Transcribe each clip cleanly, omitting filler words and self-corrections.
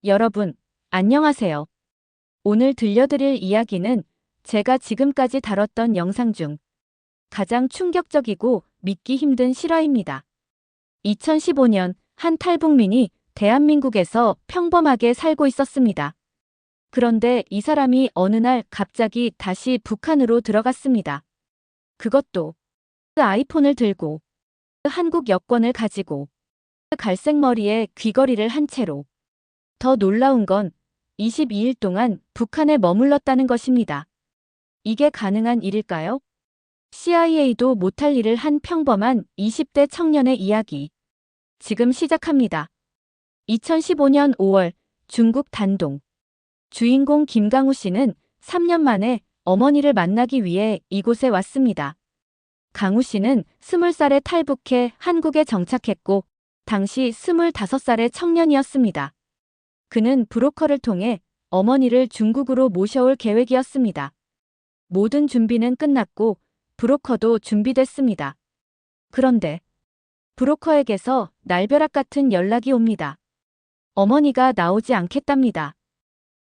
여러분, 안녕하세요. 오늘 들려드릴 이야기는 제가 지금까지 다뤘던 영상 중 가장 충격적이고 믿기 힘든 실화입니다. 2015년 한 탈북민이 대한민국에서 평범하게 살고 있었습니다. 그런데 이 사람이 어느 날 갑자기 다시 북한으로 들어갔습니다. 그것도 아이폰을 들고 한국 여권을 가지고 갈색 머리에 귀걸이를 한 채로. 더 놀라운 건 22일 동안 북한에 머물렀다는 것입니다. 이게 가능한 일일까요? CIA도 못할 일을 한 평범한 20대 청년의 이야기. 지금 시작합니다. 2015년 5월 중국 단동. 주인공 김강우 씨는 3년 만에 어머니를 만나기 위해 이곳에 왔습니다. 강우 씨는 20살에 탈북해 한국에 정착했고 당시 25살의 청년이었습니다. 그는 브로커를 통해 어머니를 중국으로 모셔올 계획이었습니다. 모든 준비는 끝났고 브로커도 준비됐습니다. 그런데 브로커에게서 날벼락 같은 연락이 옵니다. 어머니가 나오지 않겠답니다.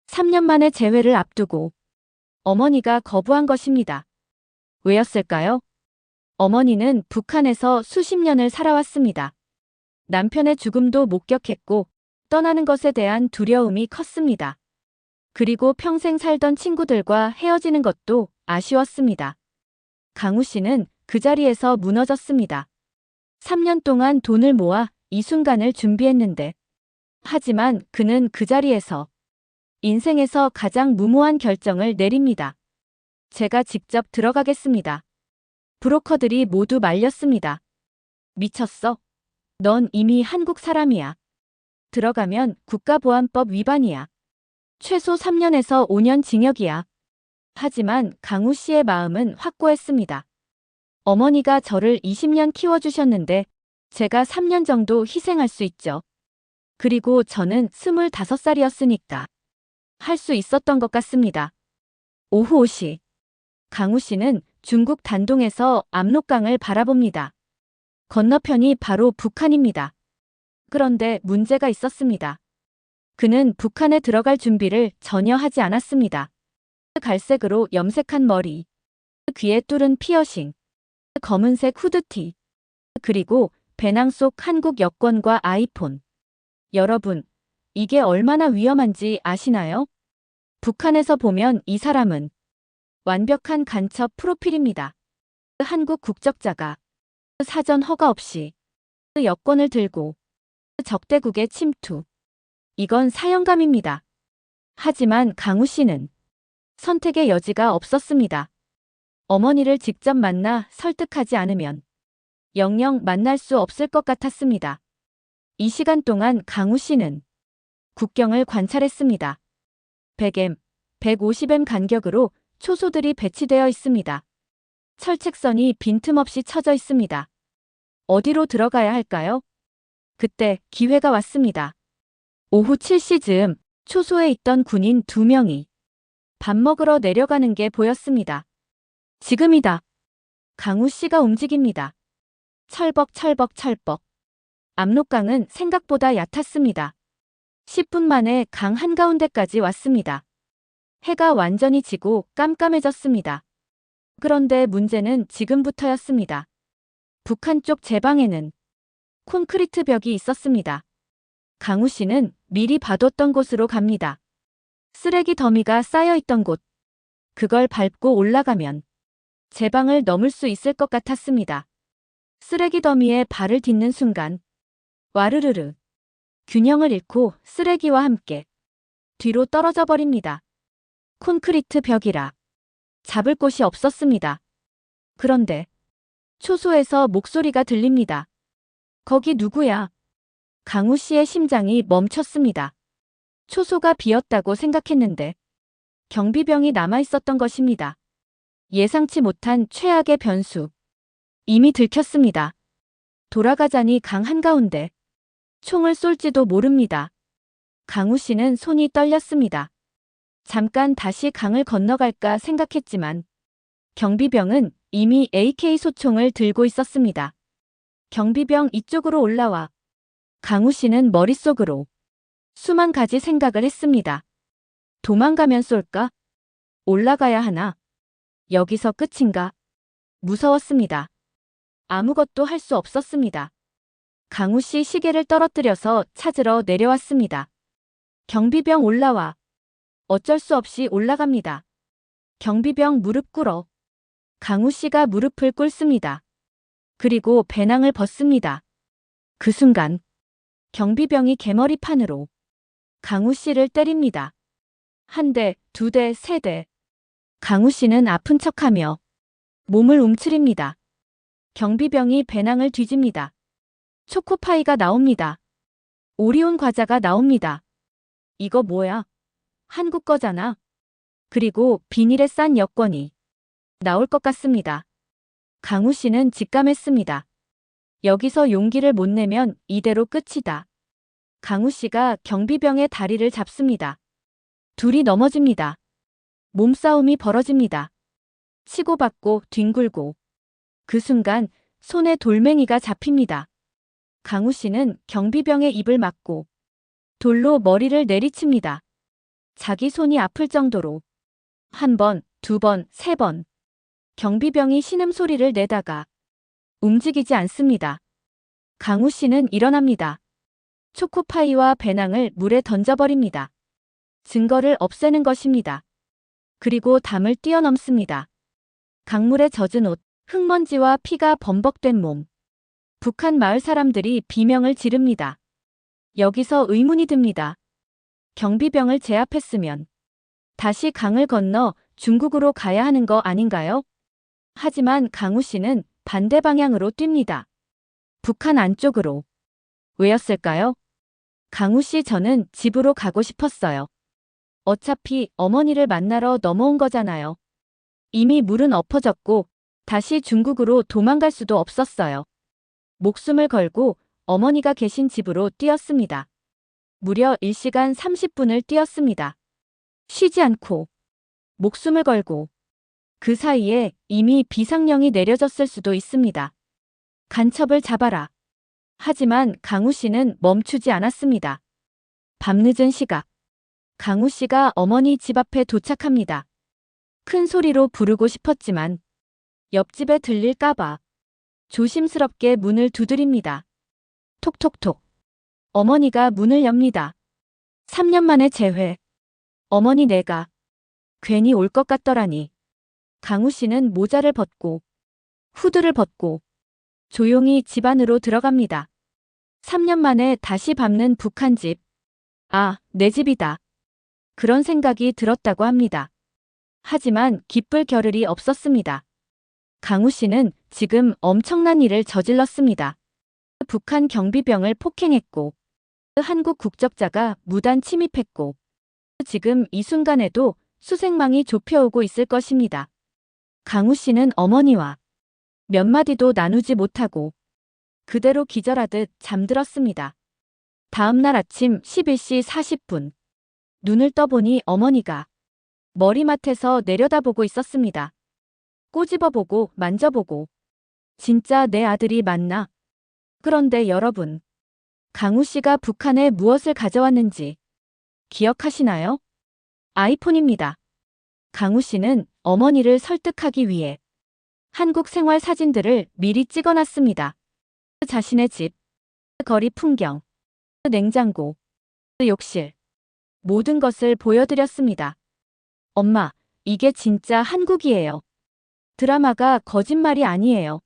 3년 만의 재회를 앞두고 어머니가 거부한 것입니다. 왜였을까요? 어머니는 북한에서 수십 년을 살아왔습니다. 남편의 죽음도 목격했고 떠나는 것에 대한 두려움이 컸습니다. 그리고 평생 살던 친구들과 헤어지는 것도 아쉬웠습니다. 강우 씨는 그 자리에서 무너졌습니다. 3년 동안 돈을 모아 이 순간을 준비했는데, 하지만 그는 그 자리에서 인생에서 가장 무모한 결정을 내립니다. 제가 직접 들어가겠습니다. 브로커들이 모두 말렸습니다. 미쳤어? 넌 이미 한국 사람이야. 들어가면 국가보안법 위반이야. 최소 3년에서 5년 징역이야. 하지만 강우 씨의 마음은 확고했습니다. 어머니가 저를 20년 키워주셨는데 제가 3년 정도 희생할 수 있죠. 그리고 저는 25살이었으니까 할 수 있었던 것 같습니다. 오후 5시. 강우 씨는 중국 단동에서 압록강을 바라봅니다. 건너편이 바로 북한입니다. 그런데 문제가 있었습니다. 그는 북한에 들어갈 준비를 전혀 하지 않았습니다. 갈색으로 염색한 머리, 귀에 뚫은 피어싱, 검은색 후드티, 그리고 배낭 속 한국 여권과 아이폰. 여러분, 이게 얼마나 위험한지 아시나요? 북한에서 보면 이 사람은 완벽한 간첩 프로필입니다. 한국 국적자가 사전 허가 없이 여권을 들고 적대국에 침투. 이건 사형감입니다. 하지만 강우 씨는 선택의 여지가 없었습니다. 어머니를 직접 만나 설득하지 않으면 영영 만날 수 없을 것 같았습니다. 이 시간 동안 강우 씨는 국경을 관찰했습니다. 100m, 150m 간격으로 초소들이 배치되어 있습니다. 철책선이 빈틈없이 쳐져 있습니다. 어디로 들어가야 할까요? 그때 기회가 왔습니다. 오후 7시쯤 초소에 있던 군인 2명이 밥 먹으러 내려가는 게 보였습니다. 지금이다. 강우 씨가 움직입니다. 철벅. 압록강은 생각보다 얕았습니다. 10분 만에 강 한가운데까지 왔습니다. 해가 완전히 지고 깜깜해졌습니다. 그런데 문제는 지금부터였습니다. 북한 쪽 제방에는 콘크리트 벽이 있었습니다. 강우 씨는 미리 봐뒀던 곳으로 갑니다. 쓰레기 더미가 쌓여있던 곳. 그걸 밟고 올라가면 제방을 넘을 수 있을 것 같았습니다. 쓰레기 더미에 발을 딛는 순간 와르르르 균형을 잃고 쓰레기와 함께 뒤로 떨어져 버립니다. 콘크리트 벽이라 잡을 곳이 없었습니다. 그런데 초소에서 목소리가 들립니다. 거기 누구야? 강우 씨의 심장이 멈췄습니다. 초소가 비었다고 생각했는데 경비병이 남아있었던 것입니다. 예상치 못한 최악의 변수. 이미 들켰습니다. 돌아가자니 강 한가운데 총을 쏠지도 모릅니다. 강우 씨는 손이 떨렸습니다. 잠깐 다시 강을 건너갈까 생각했지만 경비병은 이미 AK 소총을 들고 있었습니다. 경비병 이쪽으로 올라와. 강우 씨는 머릿속으로 수만 가지 생각을 했습니다. 도망가면 쏠까? 올라가야 하나? 여기서 끝인가? 무서웠습니다. 아무것도 할 수 없었습니다. 강우 씨 시계를 떨어뜨려서 찾으러 내려왔습니다. 경비병 올라와. 어쩔 수 없이 올라갑니다. 경비병 무릎 꿇어. 강우 씨가 무릎을 꿇습니다. 그리고 배낭을 벗습니다. 그 순간 경비병이 개머리판으로 강우 씨를 때립니다. 한 대, 두 대, 세 대. 강우 씨는 아픈 척하며 몸을 움츠립니다. 경비병이 배낭을 뒤집니다. 초코파이가 나옵니다. 오리온 과자가 나옵니다. 이거 뭐야? 한국 거잖아. 그리고 비닐에 싼 여권이 나올 것 같습니다. 강우 씨는 직감했습니다. 여기서 용기를 못 내면 이대로 끝이다. 강우 씨가 경비병의 다리를 잡습니다. 둘이 넘어집니다. 몸싸움이 벌어집니다. 치고받고 뒹굴고. 그 순간 손에 돌멩이가 잡힙니다. 강우 씨는 경비병의 입을 막고 돌로 머리를 내리칩니다. 자기 손이 아플 정도로. 한 번, 두 번, 세 번. 경비병이 신음소리를 내다가 움직이지 않습니다. 강우 씨는 일어납니다. 초코파이와 배낭을 물에 던져버립니다. 증거를 없애는 것입니다. 그리고 담을 뛰어넘습니다. 강물에 젖은 옷, 흙먼지와 피가 범벅된 몸. 북한 마을 사람들이 비명을 지릅니다. 여기서 의문이 듭니다. 경비병을 제압했으면 다시 강을 건너 중국으로 가야 하는 거 아닌가요? 하지만 강우 씨는 반대 방향으로 뜁니다. 북한 안쪽으로. 왜였을까요? 강우 씨 저는 집으로 가고 싶었어요. 어차피 어머니를 만나러 넘어온 거잖아요. 이미 물은 엎어졌고 다시 중국으로 도망갈 수도 없었어요. 목숨을 걸고 어머니가 계신 집으로 뛰었습니다. 무려 1시간 30분을 뛰었습니다. 쉬지 않고 목숨을 걸고 그 사이에 이미 비상령이 내려졌을 수도 있습니다. 간첩을 잡아라. 하지만 강우 씨는 멈추지 않았습니다. 밤늦은 시각. 강우 씨가 어머니 집 앞에 도착합니다. 큰 소리로 부르고 싶었지만 옆집에 들릴까봐 조심스럽게 문을 두드립니다. 톡톡톡. 어머니가 문을 엽니다. 3년 만에 재회. 어머니 내가 괜히 올 것 같더라니. 강우 씨는 모자를 벗고 후드를 벗고 조용히 집 안으로 들어갑니다. 3년 만에 다시 밟는 북한 집. 아, 내 집이다. 그런 생각이 들었다고 합니다. 하지만 기쁠 겨를이 없었습니다. 강우 씨는 지금 엄청난 일을 저질렀습니다. 북한 경비병을 폭행했고 한국 국적자가 무단 침입했고 지금 이 순간에도 수색망이 좁혀오고 있을 것입니다. 강우 씨는 어머니와 몇 마디도 나누지 못하고 그대로 기절하듯 잠들었습니다. 다음 날 아침 11시 40분. 눈을 떠보니 어머니가 머리맡에서 내려다보고 있었습니다. 꼬집어보고 만져보고. 진짜 내 아들이 맞나? 그런데 여러분, 강우 씨가 북한에 무엇을 가져왔는지 기억하시나요? 아이폰입니다. 강우 씨는 어머니를 설득하기 위해 한국 생활 사진들을 미리 찍어놨습니다. 자신의 집, 거리 풍경, 냉장고, 욕실, 모든 것을 보여드렸습니다. 엄마, 이게 진짜 한국이에요. 드라마가 거짓말이 아니에요.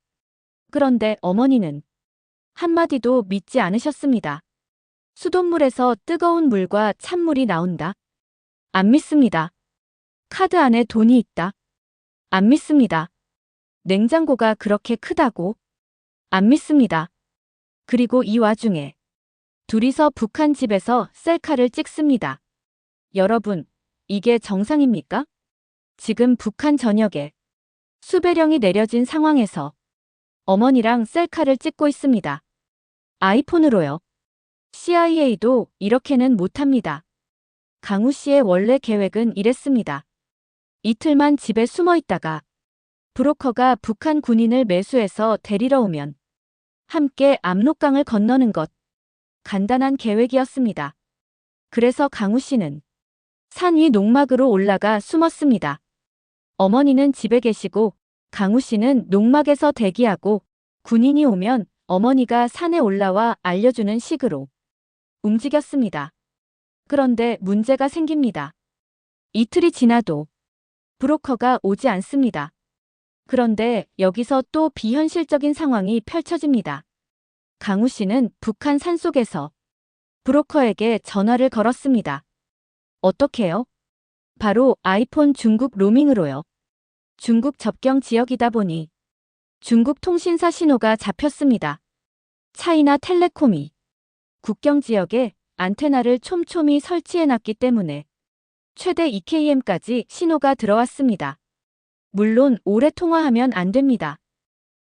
그런데 어머니는 한마디도 믿지 않으셨습니다. 수돗물에서 뜨거운 물과 찬물이 나온다. 안 믿습니다. 카드 안에 돈이 있다. 안 믿습니다. 냉장고가 그렇게 크다고. 안 믿습니다. 그리고 이 와중에 둘이서 북한 집에서 셀카를 찍습니다. 여러분, 이게 정상입니까? 지금 북한 전역에 수배령이 내려진 상황에서 어머니랑 셀카를 찍고 있습니다. 아이폰으로요. CIA도 이렇게는 못합니다. 강우 씨의 원래 계획은 이랬습니다. 이틀만 집에 숨어 있다가 브로커가 북한 군인을 매수해서 데리러 오면 함께 압록강을 건너는 것. 간단한 계획이었습니다. 그래서 강우 씨는 산 위 농막으로 올라가 숨었습니다. 어머니는 집에 계시고 강우 씨는 농막에서 대기하고 군인이 오면 어머니가 산에 올라와 알려주는 식으로 움직였습니다. 그런데 문제가 생깁니다. 이틀이 지나도 브로커가 오지 않습니다. 그런데 여기서 또 비현실적인 상황이 펼쳐집니다. 강우 씨는 북한 산속에서 브로커에게 전화를 걸었습니다. 어떻게요? 바로 아이폰 중국 로밍으로요. 중국 접경 지역이다 보니 중국 통신사 신호가 잡혔습니다. 차이나 텔레콤이 국경 지역에 안테나를 촘촘히 설치해놨기 때문에 최대 2km까지 신호가 들어왔습니다. 물론 오래 통화하면 안 됩니다.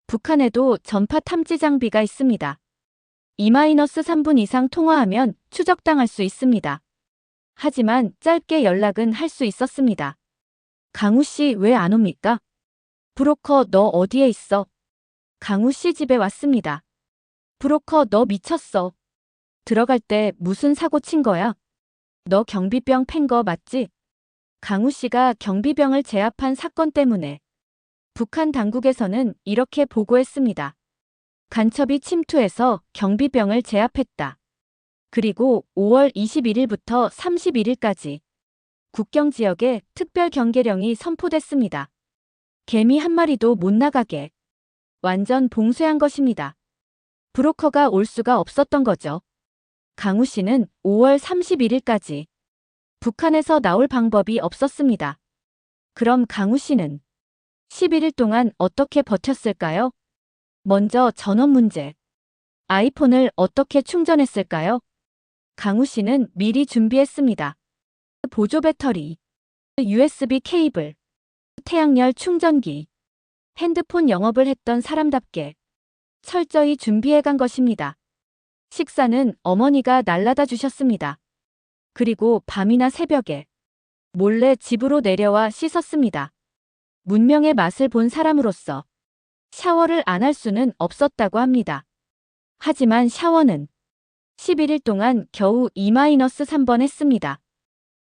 북한에도 전파 탐지 장비가 있습니다. 2-3분 이상 통화하면 추적당할 수 있습니다. 하지만 짧게 연락은 할 수 있었습니다. 강우 씨 왜 안 옵니까? 브로커 너 어디에 있어? 강우 씨 집에 왔습니다. 브로커 너 미쳤어. 들어갈 때 무슨 사고 친 거야? 너 경비병 팬 거 맞지? 강우 씨가 경비병을 제압한 사건 때문에 북한 당국에서는 이렇게 보고했습니다. 간첩이 침투해서 경비병을 제압했다. 그리고 5월 21일부터 31일까지 국경 지역에 특별 경계령이 선포됐습니다. 개미 한 마리도 못 나가게 완전 봉쇄한 것입니다. 브로커가 올 수가 없었던 거죠. 강우 씨는 5월 31일까지 북한에서 나올 방법이 없었습니다. 그럼 강우 씨는 11일 동안 어떻게 버텼을까요? 먼저 전원 문제. 아이폰을 어떻게 충전했을까요? 강우 씨는 미리 준비했습니다. 보조 배터리, USB 케이블, 태양열 충전기, 핸드폰 영업을 했던 사람답게 철저히 준비해간 것입니다. 식사는 어머니가 날라다 주셨습니다. 그리고 밤이나 새벽에 몰래 집으로 내려와 씻었습니다. 문명의 맛을 본 사람으로서 샤워를 안 할 수는 없었다고 합니다. 하지만 샤워는 11일 동안 겨우 2-3번 했습니다.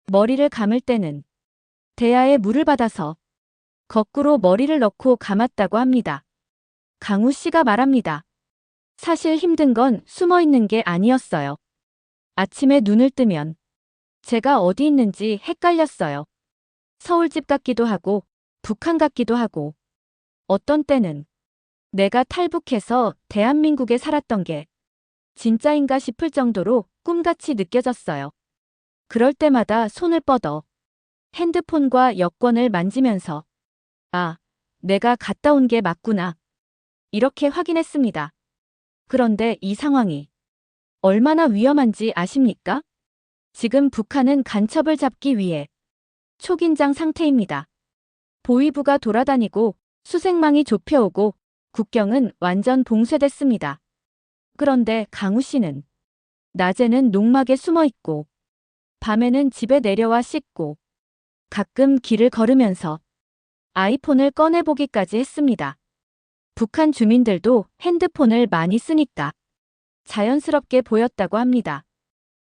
머리를 감을 때는 대야에 물을 받아서 거꾸로 머리를 넣고 감았다고 합니다. 강우 씨가 말합니다. 사실 힘든 건 숨어 있는 게 아니었어요. 아침에 눈을 뜨면 제가 어디 있는지 헷갈렸어요. 서울집 같기도 하고 북한 같기도 하고 어떤 때는 내가 탈북해서 대한민국에 살았던 게 진짜인가 싶을 정도로 꿈같이 느껴졌어요. 그럴 때마다 손을 뻗어 핸드폰과 여권을 만지면서 아, 내가 갔다 온 게 맞구나. 이렇게 확인했습니다. 그런데 이 상황이 얼마나 위험한지 아십니까? 지금 북한은 간첩을 잡기 위해 초긴장 상태입니다. 보위부가 돌아다니고 수색망이 좁혀오고 국경은 완전 봉쇄됐습니다. 그런데 강우 씨는 낮에는 농막에 숨어 있고 밤에는 집에 내려와 씻고 가끔 길을 걸으면서 아이폰을 꺼내보기까지 했습니다. 북한 주민들도 핸드폰을 많이 쓰니까 자연스럽게 보였다고 합니다.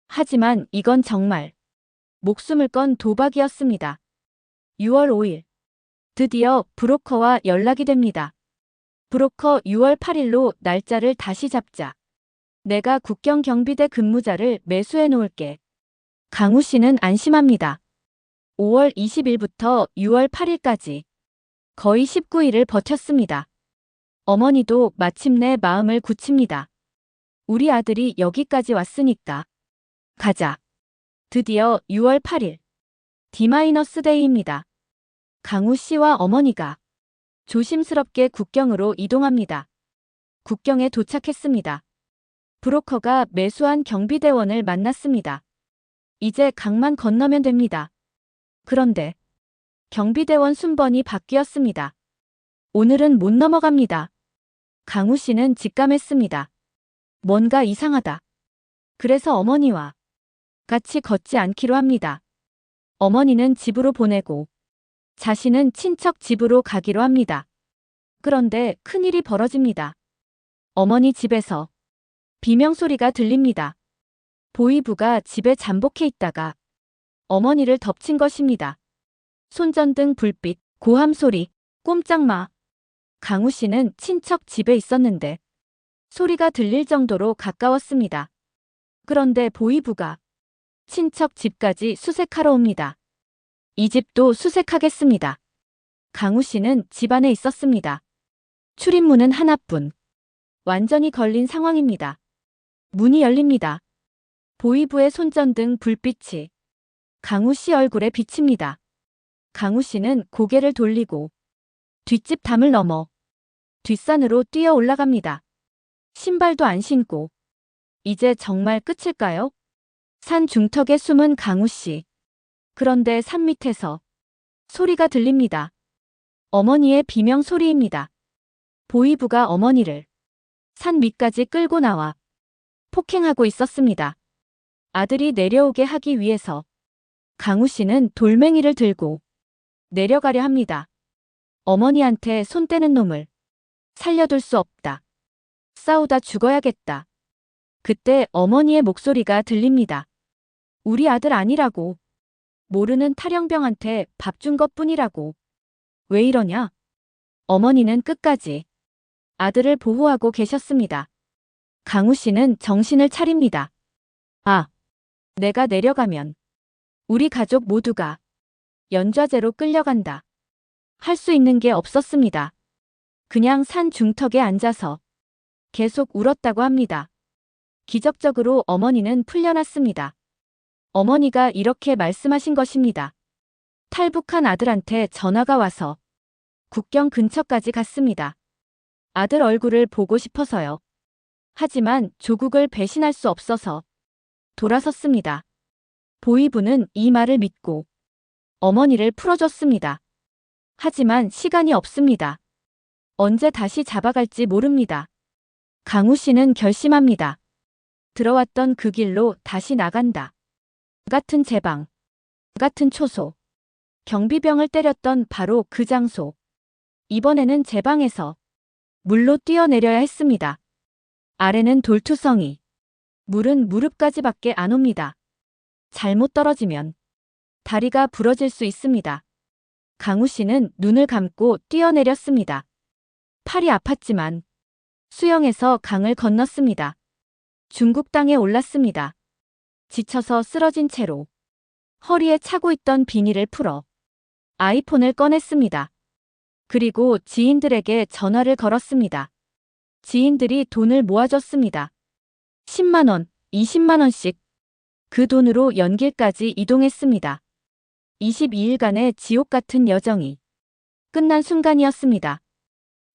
하지만 이건 정말 목숨을 건 도박이었습니다. 6월 5일 드디어 브로커와 연락이 됩니다. 브로커 6월 8일로 날짜를 다시 잡자. 내가 국경경비대 근무자를 매수해 놓을게. 강우 씨는 안심합니다. 5월 20일부터 6월 8일까지 거의 19일을 버텼습니다. 어머니도 마침내 마음을 굳힙니다. 우리 아들이 여기까지 왔으니까 가자. 드디어 6월 8일 D-데이입니다. 강우 씨와 어머니가 조심스럽게 국경으로 이동합니다. 국경에 도착했습니다. 브로커가 매수한 경비대원을 만났습니다. 이제 강만 건너면 됩니다. 그런데 경비대원 순번이 바뀌었습니다. 오늘은 못 넘어갑니다. 강우 씨는 직감했습니다. 뭔가 이상하다. 그래서 어머니와 같이 걷지 않기로 합니다. 어머니는 집으로 보내고 자신은 친척 집으로 가기로 합니다. 그런데 큰일이 벌어집니다. 어머니 집에서 비명소리가 들립니다. 보이부가 집에 잠복해 있다가 어머니를 덮친 것입니다. 손전등 불빛, 고함 소리, 꼼짝마. 강우 씨는 친척 집에 있었는데 소리가 들릴 정도로 가까웠습니다. 그런데 보이부가 친척 집까지 수색하러 옵니다. 이 집도 수색하겠습니다. 강우 씨는 집 안에 있었습니다. 출입문은 하나뿐. 완전히 걸린 상황입니다. 문이 열립니다. 보이부의 손전등 불빛이 강우 씨 얼굴에 비칩니다. 강우 씨는 고개를 돌리고 뒷집 담을 넘어 뒷산으로 뛰어 올라갑니다. 신발도 안 신고. 이제 정말 끝일까요? 산 중턱에 숨은 강우 씨. 그런데 산 밑에서 소리가 들립니다. 어머니의 비명 소리입니다. 보이부가 어머니를 산 밑까지 끌고 나와 폭행하고 있었습니다. 아들이 내려오게 하기 위해서 강우 씨는 돌멩이를 들고 내려가려 합니다. 어머니한테 손 떼는 놈을 살려둘 수 없다. 싸우다 죽어야겠다. 그때 어머니의 목소리가 들립니다. 우리 아들 아니라고. 모르는 탈영병한테 밥 준 것뿐이라고. 왜 이러냐? 어머니는 끝까지 아들을 보호하고 계셨습니다. 강우 씨는 정신을 차립니다. 아, 내가 내려가면 우리 가족 모두가 연좌제로 끌려간다. 할 수 있는 게 없었습니다. 그냥 산 중턱에 앉아서 계속 울었다고 합니다. 기적적으로 어머니는 풀려났습니다. 어머니가 이렇게 말씀하신 것입니다. 탈북한 아들한테 전화가 와서 국경 근처까지 갔습니다. 아들 얼굴을 보고 싶어서요. 하지만 조국을 배신할 수 없어서 돌아섰습니다. 보이부는 이 말을 믿고 어머니를 풀어줬습니다. 하지만 시간이 없습니다. 언제 다시 잡아갈지 모릅니다. 강우 씨는 결심합니다. 들어왔던 그 길로 다시 나간다. 같은 제방, 같은 초소, 경비병을 때렸던 바로 그 장소. 이번에는 제 방에서 물로 뛰어내려야 했습니다. 아래는 돌투성이, 물은 무릎까지밖에 안 옵니다. 잘못 떨어지면 다리가 부러질 수 있습니다. 강우 씨는 눈을 감고 뛰어내렸습니다. 팔이 아팠지만 수영해서 강을 건넜습니다. 중국 땅에 올랐습니다. 지쳐서 쓰러진 채로 허리에 차고 있던 비닐을 풀어 아이폰을 꺼냈습니다. 그리고 지인들에게 전화를 걸었습니다. 지인들이 돈을 모아줬습니다. 10만 원, 20만 원씩. 그 돈으로 연길까지 이동했습니다. 22일간의 지옥 같은 여정이 끝난 순간이었습니다.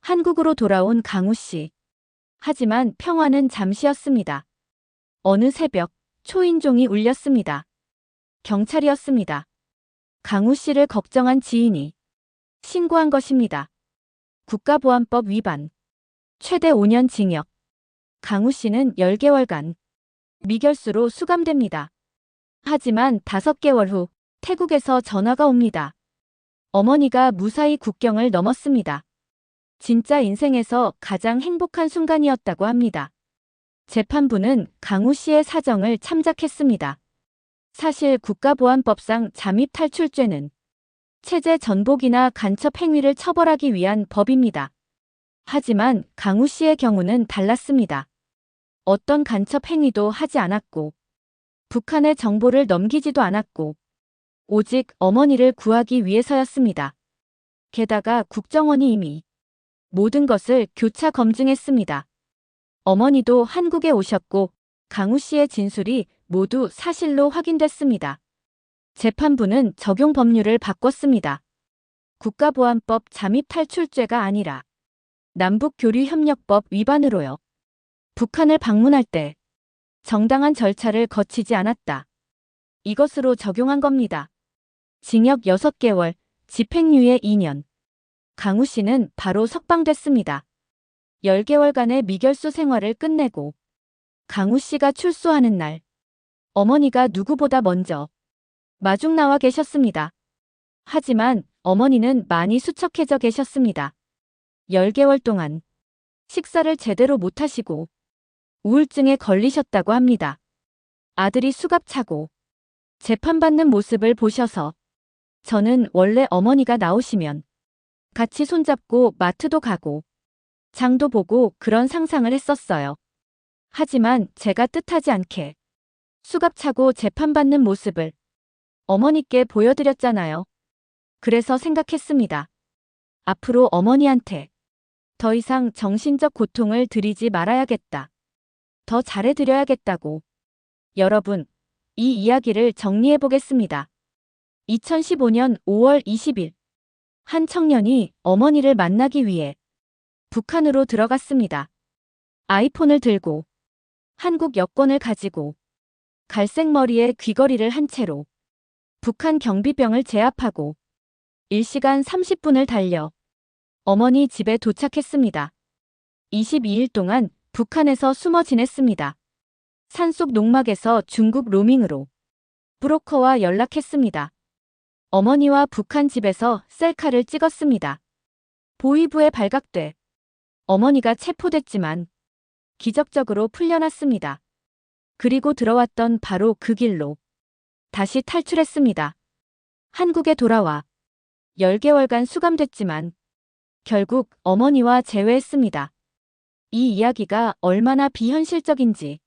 한국으로 돌아온 강우 씨. 하지만 평화는 잠시였습니다. 어느 새벽 초인종이 울렸습니다. 경찰이었습니다. 강우 씨를 걱정한 지인이 신고한 것입니다. 국가보안법 위반. 최대 5년 징역. 강우 씨는 10개월간 미결수로 수감됩니다. 하지만 5개월 후 태국에서 전화가 옵니다. 어머니가 무사히 국경을 넘었습니다. 진짜 인생에서 가장 행복한 순간이었다고 합니다. 재판부는 강우 씨의 사정을 참작했습니다. 사실 국가보안법상 잠입탈출죄는 체제 전복이나 간첩 행위를 처벌하기 위한 법입니다. 하지만 강우 씨의 경우는 달랐습니다. 어떤 간첩 행위도 하지 않았고 북한의 정보를 넘기지도 않았고 오직 어머니를 구하기 위해서였습니다. 게다가 국정원이 이미 모든 것을 교차 검증했습니다. 어머니도 한국에 오셨고 강우 씨의 진술이 모두 사실로 확인됐습니다. 재판부는 적용 법률을 바꿨습니다. 국가보안법 잠입탈출죄가 아니라 남북교류협력법 위반으로요. 북한을 방문할 때 정당한 절차를 거치지 않았다. 이것으로 적용한 겁니다. 징역 6개월, 집행유예 2년. 강우 씨는 바로 석방됐습니다. 10개월간의 미결수 생활을 끝내고 강우 씨가 출소하는 날, 어머니가 누구보다 먼저 마중 나와 계셨습니다. 하지만 어머니는 많이 수척해져 계셨습니다. 10개월 동안 식사를 제대로 못하시고 우울증에 걸리셨다고 합니다. 아들이 수갑 차고 재판받는 모습을 보셔서 저는 원래 어머니가 나오시면 같이 손잡고 마트도 가고 장도 보고 그런 상상을 했었어요. 하지만 제가 뜻하지 않게 수갑 차고 재판받는 모습을 어머니께 보여드렸잖아요. 그래서 생각했습니다. 앞으로 어머니한테 더 이상 정신적 고통을 드리지 말아야겠다. 더 잘해드려야겠다고. 여러분, 이 이야기를 정리해보겠습니다. 2015년 5월 20일, 한 청년이 어머니를 만나기 위해 북한으로 들어갔습니다. 아이폰을 들고, 한국 여권을 가지고, 갈색 머리에 귀걸이를 한 채로, 북한 경비병을 제압하고, 1시간 30분을 달려 어머니 집에 도착했습니다. 22일 동안 북한에서 숨어 지냈습니다. 산속 농막에서 중국 로밍으로 브로커와 연락했습니다. 어머니와 북한 집에서 셀카를 찍었습니다. 보위부에 발각돼 어머니가 체포됐지만 기적적으로 풀려났습니다. 그리고 들어왔던 바로 그 길로 다시 탈출했습니다. 한국에 돌아와 10개월간 수감됐지만 결국 어머니와 재회했습니다. 이 이야기가 얼마나 비현실적인지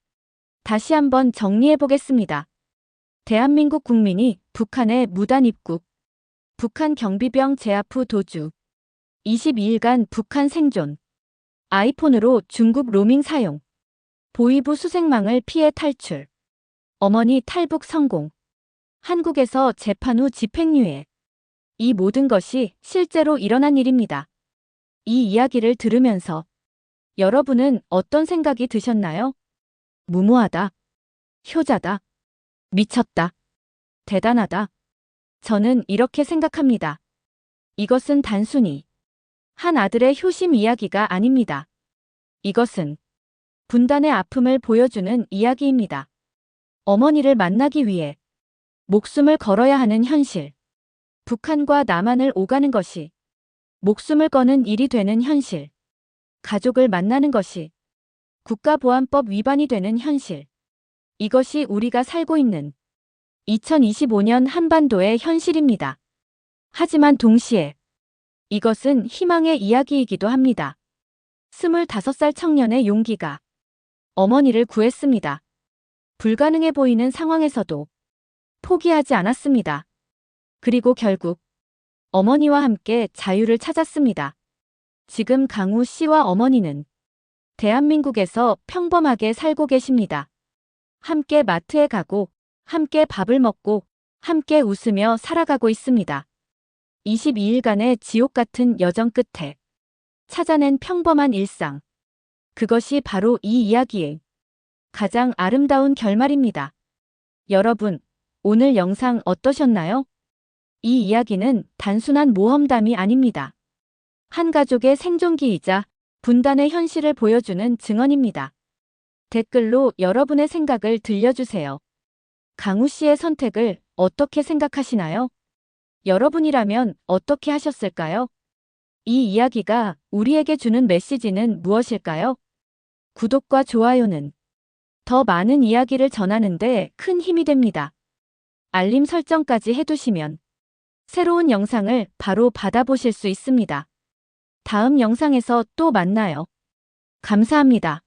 다시 한번 정리해보겠습니다. 대한민국 국민이 북한에 무단 입국, 북한 경비병 제압 후 도주, 22일간 북한 생존, 아이폰으로 중국 로밍 사용, 보위부 수색망을 피해 탈출, 어머니 탈북 성공, 한국에서 재판 후 집행유예. 이 모든 것이 실제로 일어난 일입니다. 이 이야기를 들으면서 여러분은 어떤 생각이 드셨나요? 무모하다, 효자다, 미쳤다, 대단하다. 저는 이렇게 생각합니다. 이것은 단순히 한 아들의 효심 이야기가 아닙니다. 이것은 분단의 아픔을 보여주는 이야기입니다. 어머니를 만나기 위해 목숨을 걸어야 하는 현실. 북한과 남한을 오가는 것이 목숨을 거는 일이 되는 현실. 가족을 만나는 것이 국가보안법 위반이 되는 현실. 이것이 우리가 살고 있는 2025년 한반도의 현실입니다. 하지만 동시에 이것은 희망의 이야기이기도 합니다. 25살 청년의 용기가 어머니를 구했습니다. 불가능해 보이는 상황에서도 포기하지 않았습니다. 그리고 결국 어머니와 함께 자유를 찾았습니다. 지금 강우 씨와 어머니는 대한민국에서 평범하게 살고 계십니다. 함께 마트에 가고, 함께 밥을 먹고, 함께 웃으며 살아가고 있습니다. 22일간의 지옥 같은 여정 끝에 찾아낸 평범한 일상. 그것이 바로 이 이야기의 가장 아름다운 결말입니다. 여러분, 오늘 영상 어떠셨나요? 이 이야기는 단순한 모험담이 아닙니다. 한 가족의 생존기이자 분단의 현실을 보여주는 증언입니다. 댓글로 여러분의 생각을 들려주세요. 강우 씨의 선택을 어떻게 생각하시나요? 여러분이라면 어떻게 하셨을까요? 이 이야기가 우리에게 주는 메시지는 무엇일까요? 구독과 좋아요는 더 많은 이야기를 전하는 데 큰 힘이 됩니다. 알림 설정까지 해두시면 새로운 영상을 바로 받아보실 수 있습니다. 다음 영상에서 또 만나요. 감사합니다.